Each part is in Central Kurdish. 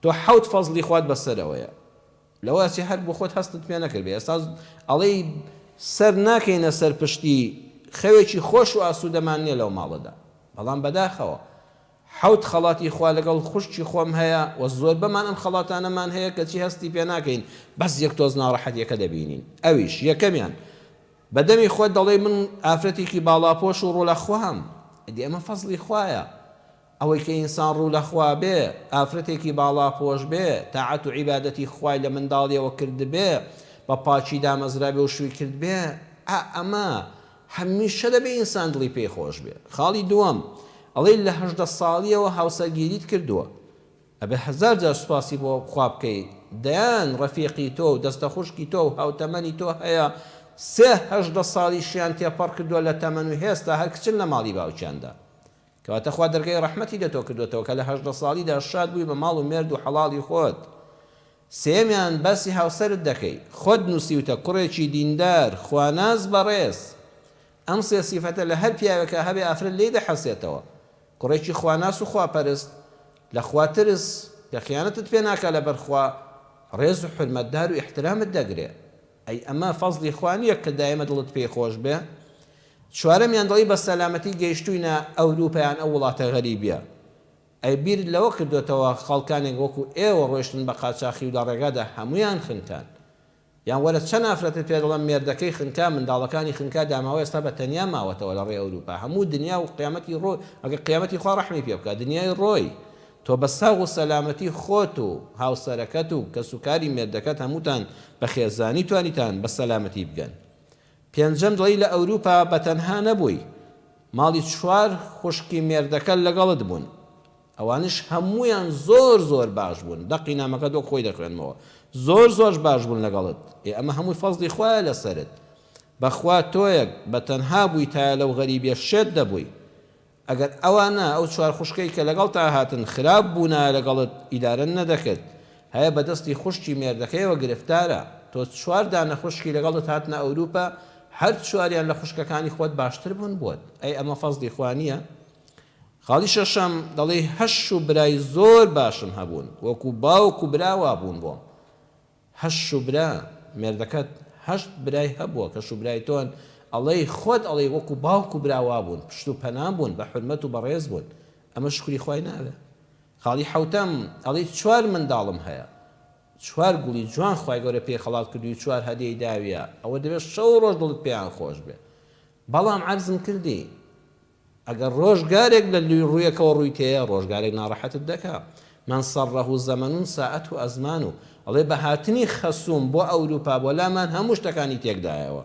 تۆ حەوت فەزلی خوات بەسەرەوەیە لەوەسی هەر بۆ خۆت هەستت پێ نەکردێ ئێستا ئەڵێی سەر ناکەینە سەر پشتی خەوێکی خۆش و ئاسوودەمان نییە لەو ماڵەدا بەڵام بەداخەوە حەوت خەڵاتی خوا لەگەڵ خوشتی خۆم هەیە و زۆر بەمان ئەم خەڵاتانەمان هەیە کەچی هەستی پێ ناکەین بەس یەک تۆز ناڕەحەتیەکە دەبینین ئەویش یەکەمیان بەدەمی خۆت دەڵێ من ئافرەتێکی باڵاپۆش و ڕوولەخواام ئەدی ئەمە فەزلی خوایە ئەوەی کە ئینسان ڕوولەخوا بێ ئافرەتێکی باڵاپۆش بێ تاعەت و عیبادەتی خوای لە منداڵیەوە کرد بێ بە پاچی دامەزرا بێ و شووی کرد بێ ئەمە هەمیشە دەبێ ئینسان دڵی پێی خۆش بێ خاڵی دووەم ئەڵێ لە 18 ساڵیەوە هاوسەرگیریت کردووە ئەبێ 1000 جار سوپاسی بۆ خوا بکەیت دەیان ڕەفیقی تۆ و دەستە خوشکی تۆ و هاوتەمەنی تۆ هەیە 18 ساڵیشیان تێپەڕ کردووە لە تەمەن و هێستا هەر کچن لە ماڵی باوکیاندا کەواتە خوا دەرگای ڕەحمەتی لە تۆ کردوێتەوە کە لە 18 ساڵیدا شاد بووی بە ماڵ و مێرد و حەڵاڵی خۆت سێمیان باسی هاوسەرت دەکەی خۆت نووسیوتە کوڕێکی دیندار خواناز بەڕێز ئەم سێ سیفەتە لە هەر پیاوێکە هەبێ ئافرەت لێی دەحەسێتەوە کوڕێکی خواناس و خواپەرست لە خواترس کە خیانەتت پێ ناکە لەبەر خوا ڕێز و حرمەتدار و احترامت دەگرێ ئەی ئەمە فەزلی خوا نییە کە دایمە دڵت پێی خۆش بێ چوارەمیان دڵی بە سەلامەتی گەیشتوینە ئەوروپایان ئەو وڵاتە غەریبیە ئەی بیر لەوە کردوێتەوە خەڵکانێک وەکو ئێوە ڕۆیشتن بە قاچاخی و لە ڕێگادا هەمویان خنکان یان وەرە چەند ئافرەتت پێ دەڵێن مێردەکەی خنکا منداڵەکانی خنکا داماوە ئێستا بە تەنیا ماوەتەوە لە ڕێ ئەوروپا هەموو دنیا و قیامەتی ڕۆی ئەگەر قیامەتی خوا ڕەحمی پێ بکات دنیای ڕۆی تۆ بە ساغ و سەلامەتی خۆت و هاوسەرەکەت و کەسوکاری مێردەکەت هەمووتان بە خێزانی توانیتان بە سەلامەتی بگەن پێنجەم دڵی لە ئەوروپا بە تەنها نەبووی ماڵی 4 خوشکی مێردەکە لەگەڵت بوون ئەوانش هەمویان زۆر باش بوون دەقی نامەکە دۆ خۆی دەخوێنمەوە زۆر باش بوون لەگەڵت ئەمە هەمووی فەزلی خوایە لەسەرت بەخوا تۆیەک بە تەنها بووی تا لەو غەریبیە شێت دەبووی ئەگەر ئەوانە ئەو 4 خوشکەی کە لەگەڵ تا هاتن خراپ بوونە لەگەڵت ئیدارە نەدەکرد هەیە بەدەستی خوشکی مێردەکەیەوە گرفتارە تۆ 4 دانە خوشکی لەگەڵت هاتنە ئەوروپا هەر 4یان لە خوشکەکانی خۆت باشتر بوون بووت ئەی ئەمە فەزلی خوا نییە خاڵی شەشەم دەڵێ هەش و برای زۆر باشم هەبوون وەکو باوک و براوا بوون بۆم هەش و برا مێردەکەت 8 برای هەبووە کە شوبرای تۆن ئەڵێ خۆت ئەڵێ وەکو باوک و براوا بوون پشت و پەنام بوون بە حرمەت و بەڕێز بوون ئەمە شکری خوای ناوێ خاڵی حەوتەم ئەڵێ 4 منداڵم هەیە 4 گوڵی جوان خوای گەورە پێ خەڵات کردووی 4 هەدیەی داویە ئەوە دەبێت شەو ڕۆژ دڵت پێیان خۆش بێ بەڵام عەرزم کردی ئەگەر ڕۆژگارێک لە ڕوویەکەوە ڕووی تەیە ڕۆژگارێک ناڕەحەتت دەکا من سەڕەه زەمەنون ساعەت و ئەزمان و ئەڵێ بە هاتنی خەسووم بۆ ئەوروپا بۆ لامان هەموو شتەکانی تێکدایەوە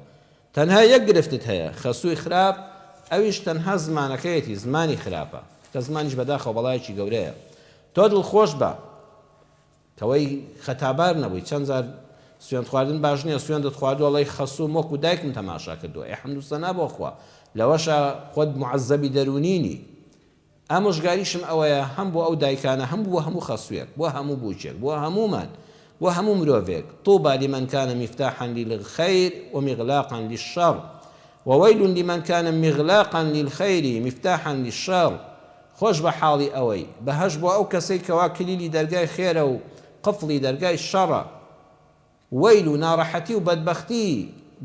تەنها یەک گرفتت هەیە خەسووی خراپ ئەویش تەنها زمانەکەیەتی زمانی خراپە کە زمانیش بەداخەوە بەڵایەکی گەورەیە تۆ دڵخۆش بە کەوەی خەتابار نەبووی چەند جار سوێند خواردن باش نییە سوێندت خواردووە ئەڵێ خەسووم وەکو دایکم تەماشا کردووە حەمد و سەنا بۆ خوا لەوەشە خۆت معەزەبی دەرونینی ئامۆژگاریشم ئەوەیە هەم بۆ ئەو دایکانە هەم بۆ هەموو خەسوویەک بۆ هەموو بووچێک بۆ هەمومان بۆ هەموو مرۆڤێک طوبى لمن كان مفتاحا للخير ومغلاقا للشر وويل لمن كان مغلاقا للخير مفتاحا للشر خۆش بە حاڵی ئەوەی بەهەش بۆ ئەو کەسەی کەوا کلیلی دەرگای خێرە و قفڵی دەرگای شەڕە وەیل و ناڕەحەتی و بەدبەختی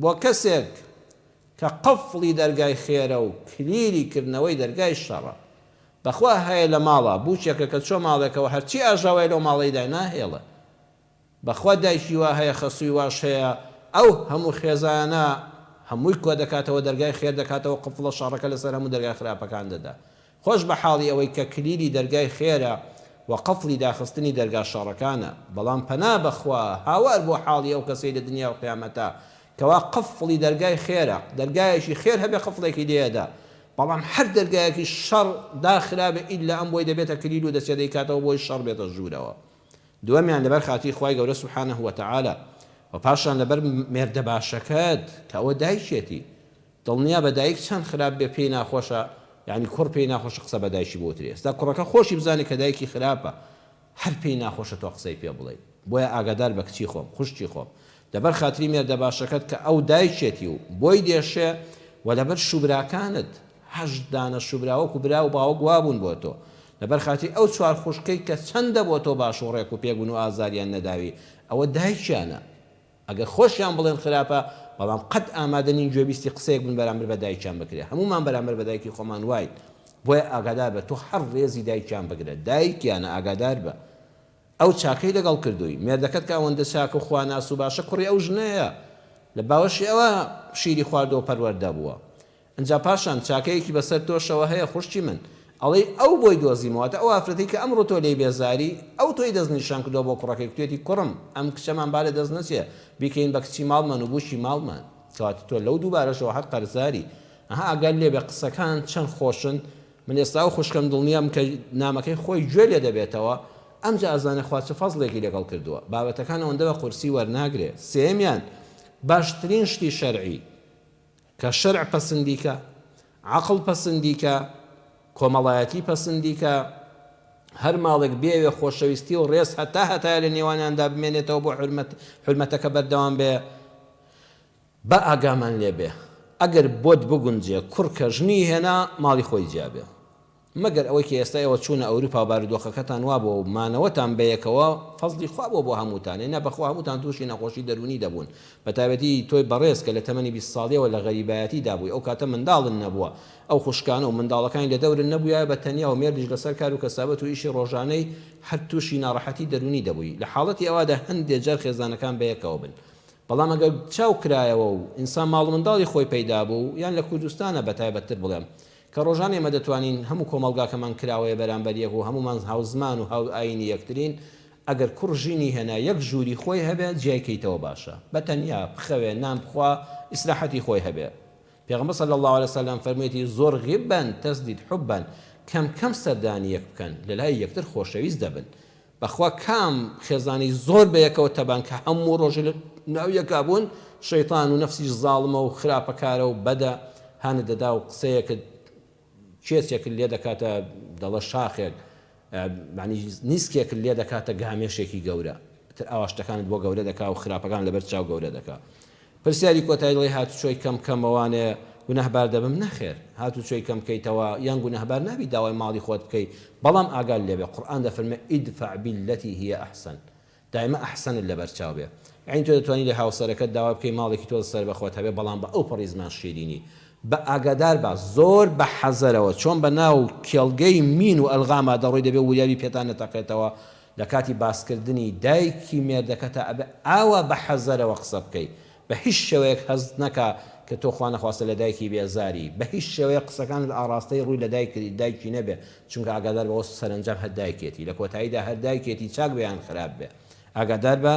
بۆ کەسێک کە قفڵی دەرگای خێرە و کلیلی کردنەوەی دەرگای شەڕە بەخوا هەیە لە ماڵە بووچێکە کە چۆ ماڵێکەوە هەرچی ئاژاوای لەو ماڵەیدا ناهێڵە بەخوا دایکی وا هەیە خەسووی واش هەیە ئەو هەموو خێزانە هەمووی کۆ دەکاتەوە دەرگای خێر دەکاتەوە قفڵە شەڕەکە لەسەر هەموو دەرگای خراپەکان دەدا خۆش بە حاڵی ئەوەی کە کلیلی دەرگای خێرە و قفڵی داخستنی دەرگا شەڕەکانە بەڵام پەنا بەخوا هاوار بۆ حاڵی ئەو کەسەی لە دنیا و قیامەتە کەوا قفڵی دەرگای خێرە دەرگایەکی خێر هەبێ قفڵێکی لێدا بەڵام هەر دەرگایەکی شەڕ داخرابێ ئیلا ئەم بۆی دەبێتە کلیل و دەچێت دەیکاتەوە بۆی شەڕ بێتە ژوورەوە دووەمیان لەبەر خاتی خوای گەورە سوبحانەه وتەعالە و پاشان لەبەر مێردە باشەکەت کە ئەوە دایکێتی دڵنیا بە دایک چەند خراپ بێ پێی ناخۆشە یعنی کوڕ پێی ناخۆشە قسە بە دایکی بۆترێ ئێستا کوڕەکە خۆشی بزانێت کە دایکی خراپە هەر پێی ناخۆشە تۆ قسەی پێ بڵێ بۆیە ئاگادار بە کچی خۆم خوشتی خۆم لەبەر خاتری مێردە باشەکەت کە ئەو دایکێتی و بۆی دێشێ و لەبەر شوبراکانت 8 دانە شوبراوەکو برا و باوە گوابوون بۆ تۆ لەبەر خاتی ئەو چوار خوشکەی کە چەندە بۆ تۆ باش و ڕێک و پێبوون و ئازاریان نەداوی ئەوە دایکیانە ئەگەر خۆشیان بڵێن خراپە بەڵام قەت ئامادە نین گوێبیستی قسەیەک بن بەرامبەر بە دایکیان بکرێ هەمومان بەرامبەر بە دایکی خۆمان وایت بۆیە ئاگادار بە تۆ هەر ڕێزی دایکیان بگرێت دایکیانە ئاگادار بە ئەو چاکەی لەگەڵ کردووی مێردەکەت کە ئەوەندە چاکە و خواناس و باشە کوڕی ئەو ژنەیە لە باوەشی ئەوە شیری خواردەوە پەروەردە بووە ئەجا پاشان چاکەیەکی بەسەر تۆشەوە هەیە خوشتی من ئەڵێ ئەو بۆی دۆزیمەوەتە ئەو ئافرەتی کە ئەمڕۆ تۆ لێی بێزاری ئەو تۆی دەستنیشان کردەوە بۆ کوڕەکەی کوێتی کوڕم ئەم کچەمان با لە دەست نەچێ بیکەین بە کچی ماڵمان و بوشی ماڵمان کەواتە تۆ لەو دووبارەشەوە هەر قەرزاری ئەها ئەگەر لێ بێ قسەکان چەند خۆشن من ئێستا ئەو خوشکەم دڵنیام کە نامەکەی خۆی گوێ لێ دەبێتەوە ئەمجا ئەزانە خوا چه فەزڵێکی لەگەڵ کردووە بابەتەکان ئەوەندە بە قورسی وەرناگرێ سێمیان باشترین شتی شەرعی کە شەرع پەسەندیکە عەقڵ پەسەندیکە کۆمەڵایەتی پەسەندیکە هەر ماڵێک بێوێ خۆشەویستی و ڕێز هەتا لە نێوانیاندا بمێنێتەوە بۆ حرمەتەکە بەردەوام بێ بە ئاگامان لێ بێ ئەگەر بۆت بگونجێ کوڕ کە ژنی هێنا ماڵی خۆی جیابێ مەگەر ئەوەی کە ئێستا ئەوە چوونە ئەوروپا بارودۆخەکەتان وا بۆ و مانەوەتان بەیەکەوە فەزلی خوا بۆ هەمووتان هێنا بەخوا هەمووتان تووشی نەخۆشی دەرونی دەبوون بەتایبەتی تۆی بەڕێز کە لە تەمەنی 20 ساڵیەوە لە غەریبایەتی دابووی ئەو کاتە منداڵن نەبووە ئەو خوشکانە و منداڵەکانی لە دەورن نەبوویە بە تەنیا و مێردیش لەسەر کار و کەسابەت و ئیشی ڕۆژانەی هەر تووشی ناڕەحەتی دەرونی دەبووی لە حاڵەتی ئەوەدا هەندێک جار خێزانەکان بەیەکەوە بن بەڵام ئەگەر چاو کرایەوە و ئینسان ماڵ منداڵی خۆی پەیدا بوو یان لە کوردستانە بەتایبەتتر بڵێم کە ڕۆژان ئێمە دەتوانین هەموو کۆمەلگاکەمان کراوەیە بەرامبەر یەک و هەمومان هاوزمان و هاو ئاینی یەکترین ئەگەر کوڕ ژینی هێنا یەک ژووری خۆی هەبێت جیایکەیتەوە باشە بەتەنیا بخەوێ نان بخوا ئیسراحەتی خۆی هەبێ پێغەمبەر صلی الله عليه وسلم فەرموویەتی زۆر غیبن تەزدید حبن کەم سەردانی یەک بکەن لەلای یەکتر خۆشەویست دەبن بەخوا کام خێزانی زۆر بەیەکەوە تەبان کە هەموو ڕۆژ لە ناو یەکا بوون شەیطان و نەفسیش زاڵمە و خراپەکارە و بەدە هانە دەدا و قسەیەکە کێسێک لێ دەکاتە دەڵە شاخێک نیسکێک لێ دەکاتە گامێشێکی گەورە تر ئاواشتەکانت بۆ گەورە دەکا و خراپەکان لەبەر چاو گەورە دەکا پرسیاری کۆتایی دڵی هاتوچۆی کەمەوانێ گونەهبار دەبم نەخێر هاتوچۆی کەم بکەیتەوە یان گونەهبار نابی داوای ماڵی خۆت بکەیت بەڵام ئاگال لێبێ قورئان دەفەرمێ ئیدفع بالەتی هی ئەحسن دائما ئەحسنت لەبەر چاو بێ یعنی تۆ دەتوانیت لە هاوسەرەکەت داوا بکەی ماڵێکی تۆ سەر بەخۆت هەبێ بەڵام بە ئەو پەڕی زمان شیرینی بە ئاگادار بە زۆر بە حەزەرەوە چۆن بە ناو کێڵگەی مین و ئەلغاما دەڕۆی دەبێ وریابی پێتان نەتەقێتەوە لە کاتی باسکردنی دایکی مێردەکەتە ئەبێ ئاوا بە حەزەرەوە قسە بکەیت بە هیچ شێوەیەک هەز نەکا کە تۆ خوا نەخواستە لە دایکی بێزاری بە هیچ شێوەیە قسەکان لە ئاڕاستەی ڕووی لە دایکی نەبێ چونکە ئاگادار بەوە سەرنجام هەر دایکێتی لە کۆتاییدا هەر دایکێتی چاک بێیان خراپ بێ ئاگادار بە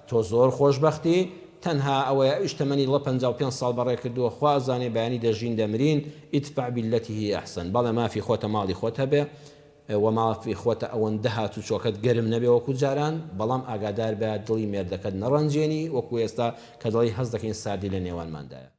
تۆ زۆر خۆشبەختی تەنها ئەوەیە ئیشتەمەنی 55 ساڵ بەڕێ کردووە خوا ئەزانێ بەیانی دەژین دەمرین ئیدفع بالەتی هی ئەحسن بەڵێ مافی خۆتە ماڵی خۆت هەبێ و مافی خۆتە ئەوەندە هاتوچۆکەت گەرم نەبێ وەکو جاران بەڵام ئاگادار بە دڵی مێردەکەت نەڕەنجێنی وەکو ئێستا کە دڵی هەز دەکەین ساردی لە نێوانماندایە